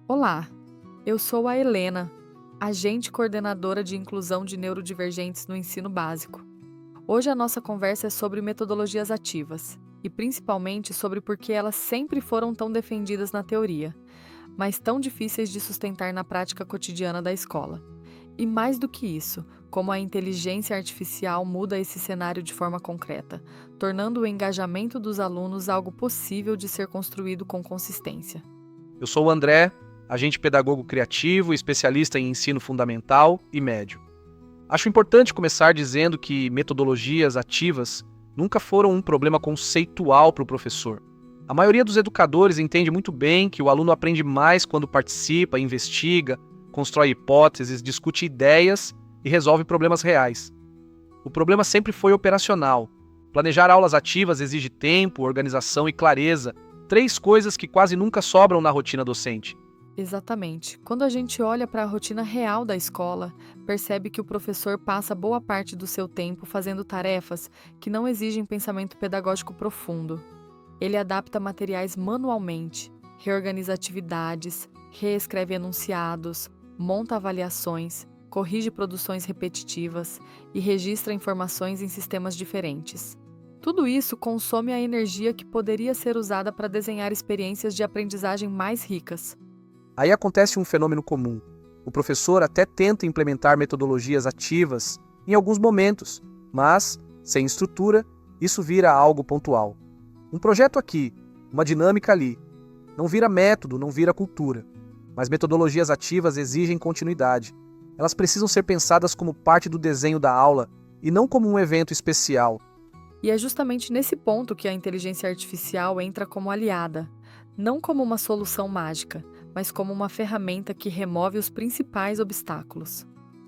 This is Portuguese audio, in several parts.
Olá, eu sou a Helena, agente coordenadora de inclusão de neurodivergentes no ensino básico. Hoje a nossa conversa é sobre metodologias ativas, e principalmente sobre por que elas sempre foram tão defendidas na teoria, mas tão difíceis de sustentar na prática cotidiana da escola. E mais do que isso, como a inteligência artificial muda esse cenário de forma concreta, tornando o engajamento dos alunos algo possível de ser construído com consistência. Eu sou o André, agente pedagogo criativo, especialista em ensino fundamental e médio. Acho importante começar dizendo que metodologias ativas nunca foram um problema conceitual para o professor. A maioria dos educadores entende muito bem que o aluno aprende mais quando participa, investiga, constrói hipóteses, discute ideias e resolve problemas reais. O problema sempre foi operacional. Planejar aulas ativas exige tempo, organização e clareza, três coisas que quase nunca sobram na rotina docente. Exatamente. Quando a gente olha para a rotina real da escola, percebe que o professor passa boa parte do seu tempo fazendo tarefas que não exigem pensamento pedagógico profundo. Ele adapta materiais manualmente, reorganiza atividades, reescreve enunciados, monta avaliações, corrige produções repetitivas e registra informações em sistemas diferentes. Tudo isso consome a energia que poderia ser usada para desenhar experiências de aprendizagem mais ricas. Aí acontece um fenômeno comum. O professor até tenta implementar metodologias ativas em alguns momentos, mas, sem estrutura, isso vira algo pontual. Um projeto aqui, uma dinâmica ali. Não vira método, não vira cultura. Mas metodologias ativas exigem continuidade. Elas precisam ser pensadas como parte do desenho da aula e não como um evento especial. E é justamente nesse ponto que a inteligência artificial entra como aliada, não como uma solução mágica, mas como uma ferramenta que remove os principais obstáculos.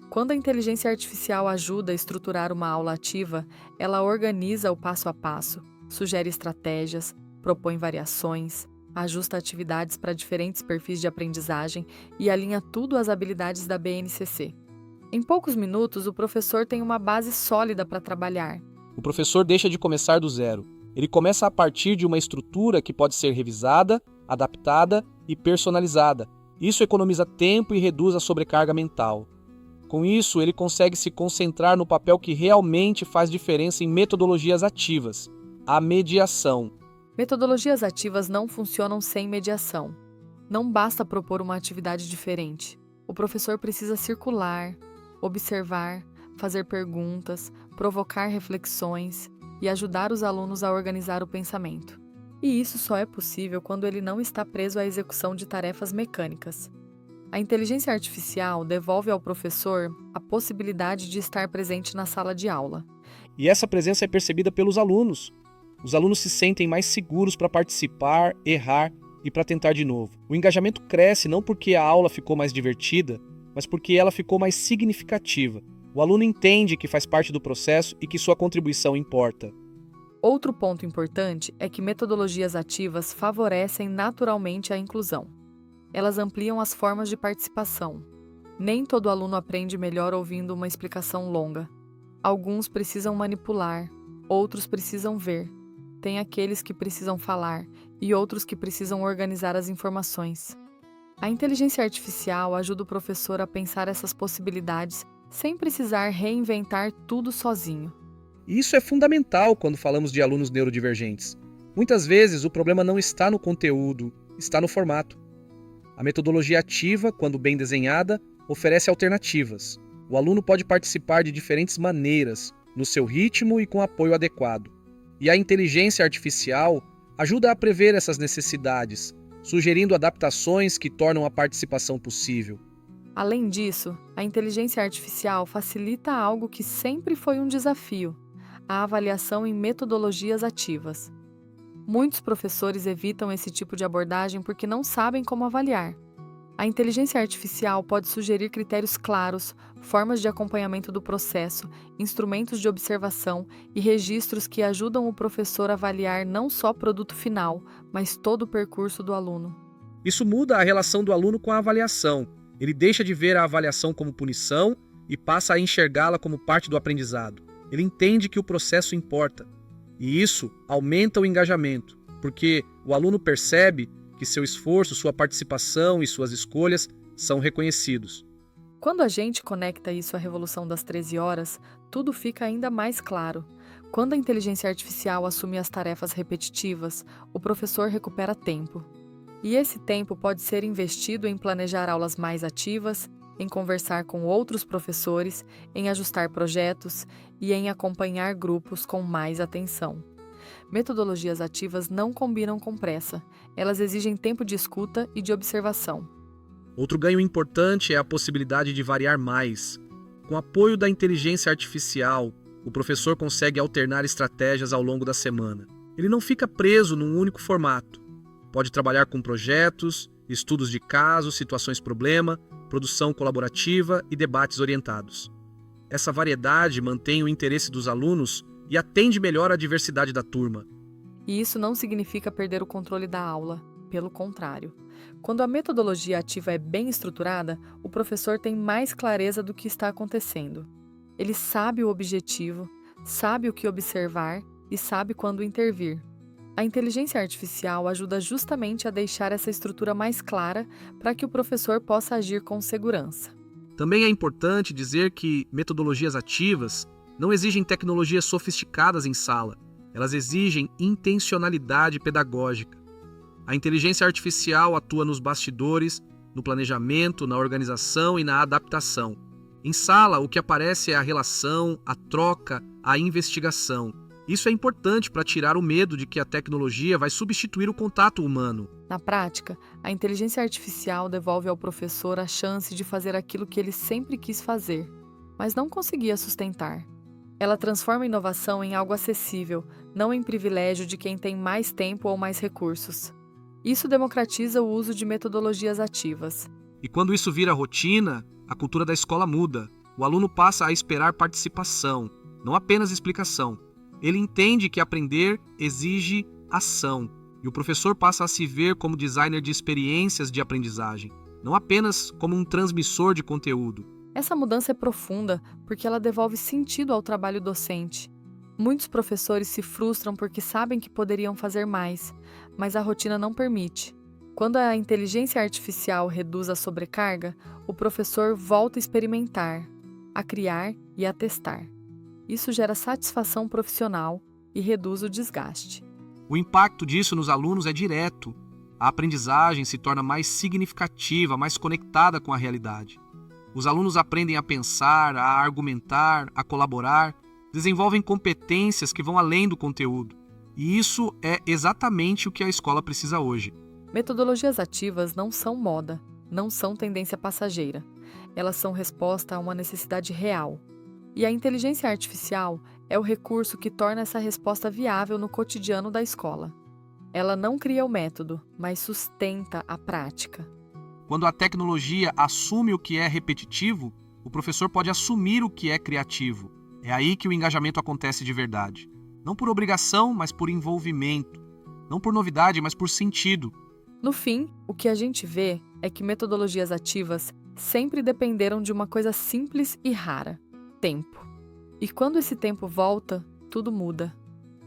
Quando a inteligência artificial ajuda a estruturar uma aula ativa, ela organiza o passo a passo, sugere estratégias, propõe variações, ajusta atividades para diferentes perfis de aprendizagem e alinha tudo às habilidades da BNCC. Em poucos minutos, o professor tem uma base sólida para trabalhar. O professor deixa de começar do zero. Ele começa a partir de uma estrutura que pode ser revisada, adaptada e personalizada. Isso economiza tempo e reduz a sobrecarga mental. Com isso, ele consegue se concentrar no papel que realmente faz diferença em metodologias ativas: a mediação. Metodologias ativas não funcionam sem mediação. Não basta propor uma atividade diferente. O professor precisa circular, observar, fazer perguntas, provocar reflexões e ajudar os alunos a organizar o pensamento. E isso só é possível quando ele não está preso à execução de tarefas mecânicas. A inteligência artificial devolve ao professor a possibilidade de estar presente na sala de aula. E essa presença é percebida pelos alunos. Os alunos se sentem mais seguros para participar, errar e para tentar de novo. O engajamento cresce não porque a aula ficou mais divertida, mas porque ela ficou mais significativa. O aluno entende que faz parte do processo e que sua contribuição importa. Outro ponto importante é que metodologias ativas favorecem naturalmente a inclusão. Elas ampliam as formas de participação. Nem todo aluno aprende melhor ouvindo uma explicação longa. Alguns precisam manipular, outros precisam ver. Tem aqueles que precisam falar e outros que precisam organizar as informações. A inteligência artificial ajuda o professor a pensar essas possibilidades sem precisar reinventar tudo sozinho. E isso é fundamental quando falamos de alunos neurodivergentes. Muitas vezes o problema não está no conteúdo, está no formato. A metodologia ativa, quando bem desenhada, oferece alternativas. O aluno pode participar de diferentes maneiras, no seu ritmo e com apoio adequado. E a inteligência artificial ajuda a prever essas necessidades, sugerindo adaptações que tornam a participação possível. Além disso, a inteligência artificial facilita algo que sempre foi um desafio: a avaliação em metodologias ativas. Muitos professores evitam esse tipo de abordagem porque não sabem como avaliar. A inteligência artificial pode sugerir critérios claros, formas de acompanhamento do processo, instrumentos de observação e registros que ajudam o professor a avaliar não só o produto final, mas todo o percurso do aluno. Isso muda a relação do aluno com a avaliação. Ele deixa de ver a avaliação como punição e passa a enxergá-la como parte do aprendizado. Ele entende que o processo importa. E isso aumenta o engajamento, porque o aluno percebe que seu esforço, sua participação e suas escolhas são reconhecidos. Quando a gente conecta isso à Revolução das 13 horas, tudo fica ainda mais claro. Quando a inteligência artificial assume as tarefas repetitivas, o professor recupera tempo. E esse tempo pode ser investido em planejar aulas mais ativas, em conversar com outros professores, em ajustar projetos e em acompanhar grupos com mais atenção. Metodologias ativas não combinam com pressa, elas exigem tempo de escuta e de observação. Outro ganho importante é a possibilidade de variar mais. Com o apoio da inteligência artificial, o professor consegue alternar estratégias ao longo da semana. Ele não fica preso num único formato. Pode trabalhar com projetos, estudos de casos, situações-problema, produção colaborativa e debates orientados. Essa variedade mantém o interesse dos alunos e atende melhor à diversidade da turma. E isso não significa perder o controle da aula, pelo contrário. Quando a metodologia ativa é bem estruturada, o professor tem mais clareza do que está acontecendo. Ele sabe o objetivo, sabe o que observar e sabe quando intervir. A inteligência artificial ajuda justamente a deixar essa estrutura mais clara para que o professor possa agir com segurança. Também é importante dizer que metodologias ativas não exigem tecnologias sofisticadas em sala, elas exigem intencionalidade pedagógica. A inteligência artificial atua nos bastidores, no planejamento, na organização e na adaptação. Em sala, o que aparece é a relação, a troca, a investigação. Isso é importante para tirar o medo de que a tecnologia vai substituir o contato humano. Na prática, a inteligência artificial devolve ao professor a chance de fazer aquilo que ele sempre quis fazer, mas não conseguia sustentar. Ela transforma a inovação em algo acessível, não em privilégio de quem tem mais tempo ou mais recursos. Isso democratiza o uso de metodologias ativas. E quando isso vira rotina, a cultura da escola muda. O aluno passa a esperar participação, não apenas explicação. Ele entende que aprender exige ação, e o professor passa a se ver como designer de experiências de aprendizagem, não apenas como um transmissor de conteúdo. Essa mudança é profunda porque ela devolve sentido ao trabalho docente. Muitos professores se frustram porque sabem que poderiam fazer mais, mas a rotina não permite. Quando a inteligência artificial reduz a sobrecarga, o professor volta a experimentar, a criar e a testar. Isso gera satisfação profissional e reduz o desgaste. O impacto disso nos alunos é direto. A aprendizagem se torna mais significativa, mais conectada com a realidade. Os alunos aprendem a pensar, a argumentar, a colaborar, desenvolvem competências que vão além do conteúdo. E isso é exatamente o que a escola precisa hoje. Metodologias ativas não são moda, não são tendência passageira. Elas são resposta a uma necessidade real. E a inteligência artificial é o recurso que torna essa resposta viável no cotidiano da escola. Ela não cria o método, mas sustenta a prática. Quando a tecnologia assume o que é repetitivo, o professor pode assumir o que é criativo. É aí que o engajamento acontece de verdade. Não por obrigação, mas por envolvimento. Não por novidade, mas por sentido. No fim, o que a gente vê é que metodologias ativas sempre dependeram de uma coisa simples e rara: tempo. E quando esse tempo volta, tudo muda.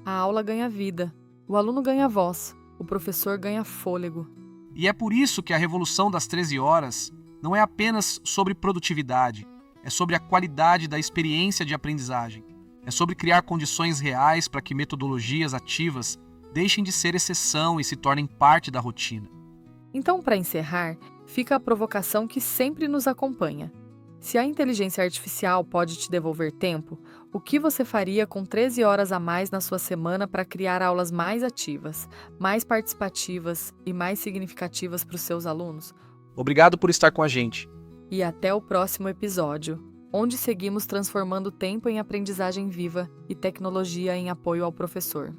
A aula ganha vida, o aluno ganha voz, o professor ganha fôlego. E é por isso que a Revolução das 13 horas não é apenas sobre produtividade, é sobre a qualidade da experiência de aprendizagem. É sobre criar condições reais para que metodologias ativas deixem de ser exceção e se tornem parte da rotina. Então, para encerrar, fica a provocação que sempre nos acompanha. Se a inteligência artificial pode te devolver tempo, o que você faria com 13 horas a mais na sua semana para criar aulas mais ativas, mais participativas e mais significativas para os seus alunos? Obrigado por estar com a gente. E até o próximo episódio, onde seguimos transformando tempo em aprendizagem viva e tecnologia em apoio ao professor.